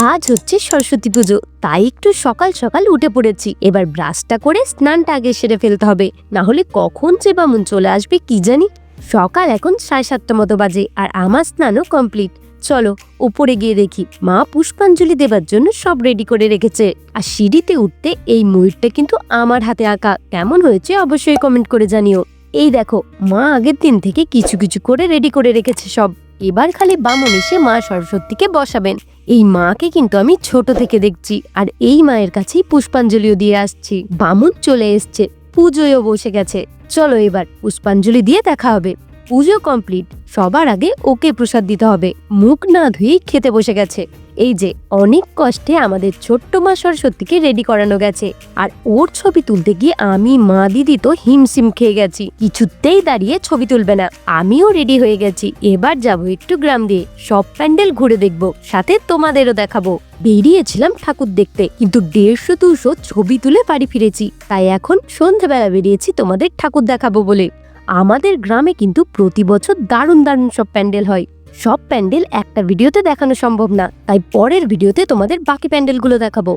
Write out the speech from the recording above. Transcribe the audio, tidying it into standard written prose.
আজ হচ্ছে সরস্বতী পুজো, তাই একটু সকাল সকাল উঠে পড়েছি। এবার ব্রাশটা করে স্নানটা আগে সেরে ফেলতে হবে, না হলে কখন যে বামুন চলে আসবে কি জানি। সকাল এখন 7:30 মতো বাজে আর আমার স্নানও কমপ্লিট। চলো উপরে গিয়ে দেখি মা পুষ্পাঞ্জলি দেবার জন্য সব রেডি করে রেখেছে। আর সিঁড়িতে উঠতে এই ময়ূরটা কিন্তু আমার হাতে আঁকা, কেমন হয়েছে অবশ্যই কমেন্ট করে জানিও। এই দেখো মা আগের দিন থেকে কিছু কিছু করে রেডি করে রেখেছে সব। এবার খালি বামুন এসে মা সরস্বতীকে বসাবেন। এই মাকে কিন্তু আমি ছোট থেকে দেখছি, আর এই মায়ের কাছেই পুষ্পাঞ্জলিও দিয়ে আসছি। বামুন চলে এসছে, পুজোয়ও বসে গেছে। চলো এবার পুষ্পাঞ্জলি দিয়ে দেখা হবে। পুজো কমপ্লিট, সবার আগে ওকে প্রসাদ দিতে হবে। মুখ না ধুয়েই খেতে বসে গেছে। এই যে অনেক কষ্টে আমাদের ছোট্ট মা সরস্বতীকে রেডি করানো গেছে, আর ওর ছবি তুলতে গিয়ে আমি মা দিদি তো হিমশিম খেয়ে গেছি, কিছুতেই দাঁড়িয়ে ছবি তুলবে না। আমিও রেডি হয়ে গেছি, এবার যাব একটু গ্রাম দিয়ে সব প্যান্ডেল ঘুরে দেখবো, সাথে তোমাদেরও দেখাবো। বেরিয়েছিলাম ঠাকুর দেখতে, কিন্তু 150-200 ছবি তুলে বাড়ি ফিরেছি। তাই এখন সন্ধ্যাবেলা বেরিয়েছি তোমাদের ঠাকুর দেখাবো বলে। আমাদের গ্রামে কিন্তু প্রতি বছর দারুণ দারুণ সব প্যান্ডেল হয়। সব প্যান্ডেল একটা ভিডিওতে দেখানো সম্ভব না, তাই পরের ভিডিওতে তোমাদের বাকি প্যান্ডেলগুলো দেখাবো।